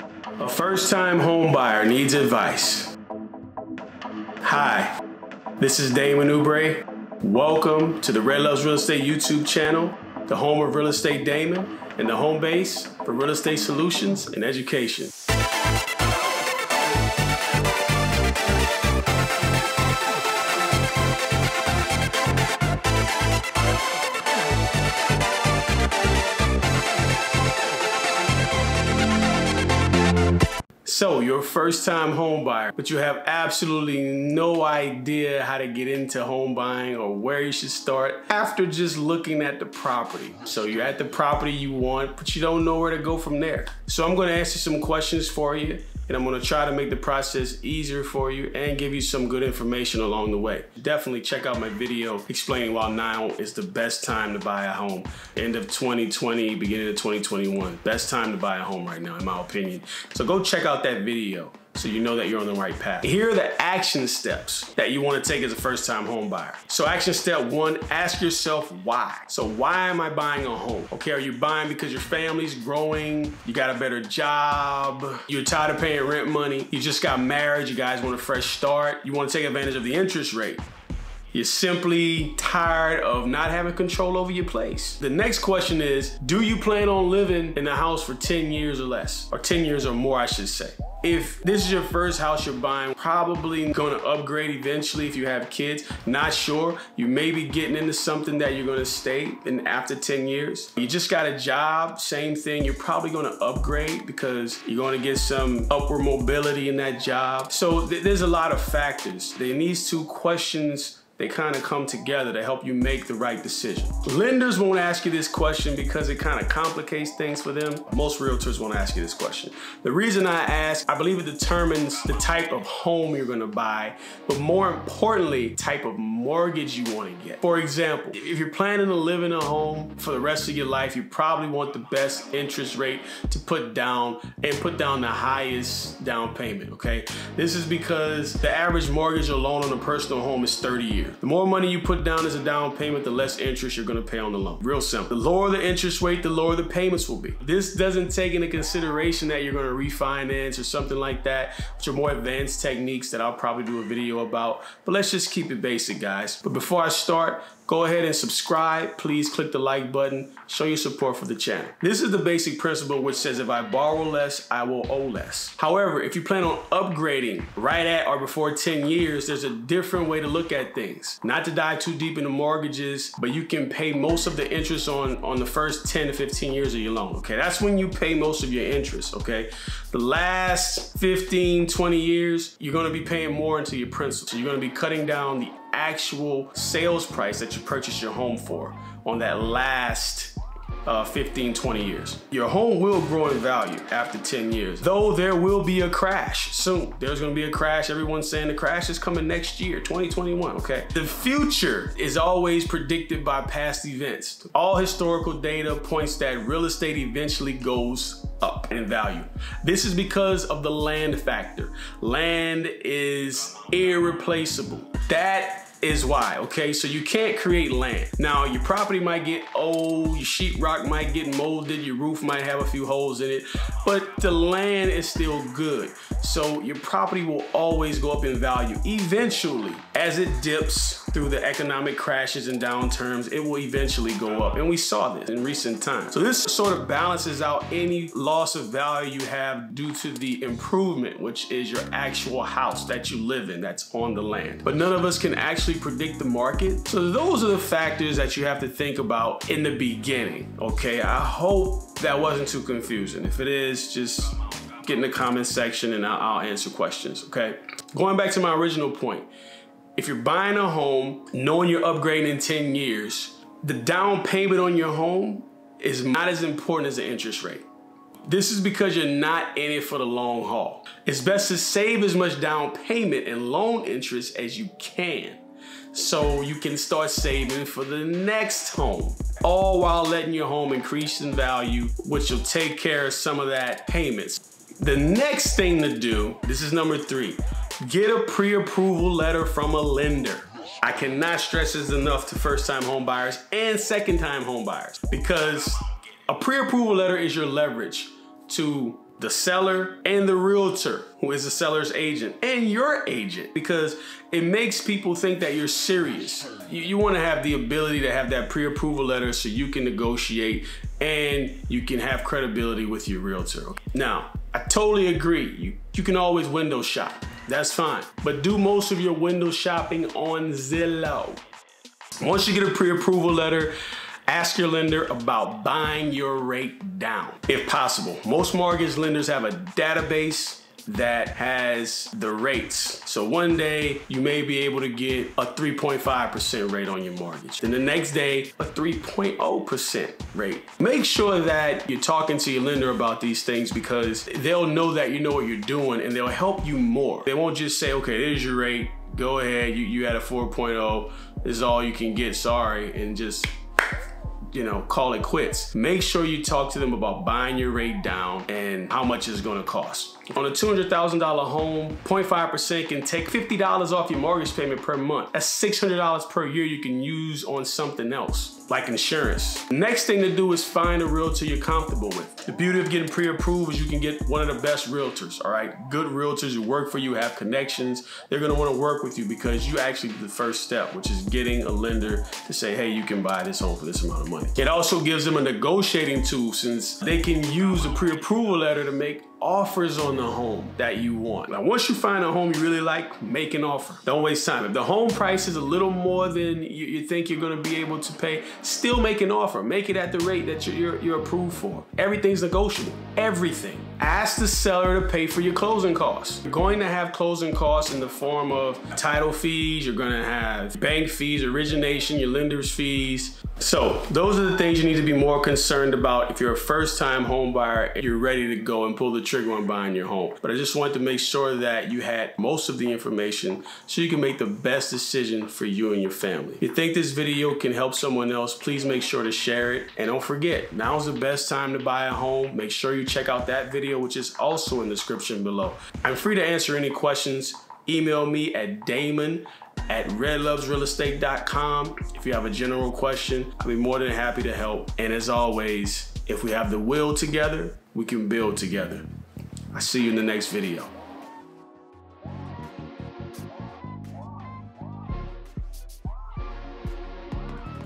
A first-time home buyer needs advice. Hi, this is Damon Oubre. Welcome to the Red Loves Real Estate YouTube channel, the home of Real Estate Damon, and the home base for real estate solutions and education. So you're a first-time home buyer, but you have absolutely no idea how to get into home buying or where you should start after just looking at the property. So you're at the property you want, but you don't know where to go from there. So I'm going to answer some questions for you, and I'm going to try to make the process easier for you and give you some good information along the way. Definitely check out my video explaining why now is the best time to buy a home. End of 2020, beginning of 2021. Best time to buy a home right now, in my opinion. So go check out that video so you know that you're on the right path. Here are the action steps that you want to take as a first-time home buyer. So action step 1, ask yourself why. So why am I buying a home? Okay, are you buying because your family's growing, you got a better job, you're tired of paying rent money, you just got married, you guys want a fresh start, you want to take advantage of the interest rate? You're simply tired of not having control over your place. The next question is, do you plan on living in the house for 10 years or less? Or 10 years or more, I should say. If this is your first house you're buying, probably gonna upgrade eventually if you have kids. Not sure. You may be getting into something that you're gonna stay in after 10 years. You just got a job, same thing. You're probably gonna upgrade because you're gonna get some upward mobility in that job. So there's a lot of factors. In these two questions, they kind of come together to help you make the right decision. Lenders won't ask you this question because it kind of complicates things for them. Most realtors won't ask you this question. The reason I ask, I believe it determines the type of home you're gonna buy, but more importantly, type of mortgage you want to get. For example, if you're planning to live in a home for the rest of your life, you probably want the best interest rate to put down and put down the highest down payment, okay? This is because the average mortgage or loan on a personal home is 30 years. The more money you put down as a down payment, the less interest you're gonna pay on the loan. Real simple. The lower the interest rate, the lower the payments will be. This doesn't take into consideration that you're gonna refinance or something like that, which are more advanced techniques that I'll probably do a video about. But let's just keep it basic, guys. But before I start, go ahead and subscribe. Please click the like button. Show your support for the channel. This is the basic principle which says if I borrow less, I will owe less. However, if you plan on upgrading right at or before 10 years, there's a different way to look at things. Not to dive too deep into mortgages, but you can pay most of the interest on the first 10 to 15 years of your loan, okay? That's when you pay most of your interest, okay? The last 15, 20 years, you're gonna be paying more into your principal. So you're gonna be cutting down the actual sales price that you purchased your home for on that last 15, 20 years. Your home will grow in value after 10 years, though there will be a crash soon. There's gonna be a crash. Everyone's saying the crash is coming next year, 2021, okay? The future is always predicted by past events. All historical data points that real estate eventually goes up in value. This is because of the land factor. Land is irreplaceable. That is why, okay? So you can't create land. Now, your property might get old, your sheetrock might get molded, your roof might have a few holes in it, but the land is still good. So your property will always go up in value. Eventually, as it dips through the economic crashes and downturns, it will eventually go up. And we saw this in recent times. So this sort of balances out any loss of value you have due to the improvement, which is your actual house that you live in that's on the land. But none of us can actually predict the market. So those are the factors that you have to think about in the beginning, okay? I hope that wasn't too confusing. If it is, just get in the comment section and I'll answer questions, okay? Going back to my original point, if you're buying a home, knowing you're upgrading in 10 years, the down payment on your home is not as important as the interest rate. This is because you're not in it for the long haul. It's best to save as much down payment and loan interest as you can, so you can start saving for the next home, all while letting your home increase in value, which will take care of some of that payments. The next thing to do, this is number 3, get a pre-approval letter from a lender. I cannot stress this enough to first-time home buyers and second-time home buyers, because a pre-approval letter is your leverage to the seller and the realtor, who is the seller's agent, and your agent, because it makes people think that you're serious. You want to have the ability to have that pre-approval letter so you can negotiate and you can have credibility with your realtor. Now, I totally agree. You can always window shop. That's fine. But do most of your window shopping on Zillow. Once you get a pre-approval letter, ask your lender about buying your rate down, if possible. Most mortgage lenders have a database that has the rates. So one day you may be able to get a 3.5% rate on your mortgage. Then the next day, a 3.0% rate. Make sure that you're talking to your lender about these things, because they'll know that you know what you're doing and they'll help you more. They won't just say, okay, there's your rate. Go ahead, you had a 4.0. This is all you can get, sorry, and just, call it quits. Make sure you talk to them about buying your rate down and how much it's gonna cost. On a $200,000 home, 0.5% can take $50 off your mortgage payment per month. That's $600 per year you can use on something else, like insurance. Next thing to do is find a realtor you're comfortable with. The beauty of getting pre-approved is you can get one of the best realtors, all right? Good realtors who work for you, have connections. They're gonna wanna work with you because you actually did the first step, which is getting a lender to say, hey, you can buy this home for this amount of money. It also gives them a negotiating tool, since they can use a pre-approval letter to make offers on the home that you want. Now, once you find a home you really like, make an offer. Don't waste time. If the home price is a little more than you think you're gonna be able to pay, still make an offer. Make it at the rate that you're approved for. Everything's negotiable, everything. Ask the seller to pay for your closing costs. You're going to have closing costs in the form of title fees, you're gonna have bank fees, origination, your lender's fees. So those are the things you need to be more concerned about if you're a first-time home buyer and you're ready to go and pull the trigger on buying your home. But I just wanted to make sure that you had most of the information so you can make the best decision for you and your family. If you think this video can help someone else, please make sure to share it. And don't forget, now's the best time to buy a home. Make sure you check out that video, which is also in the description below. I'm free to answer any questions. Email me at damon@redlovesrealestate.com. If you have a general question, I'll be more than happy to help. And as always, if we have the will together, we can build together. I'll see you in the next video.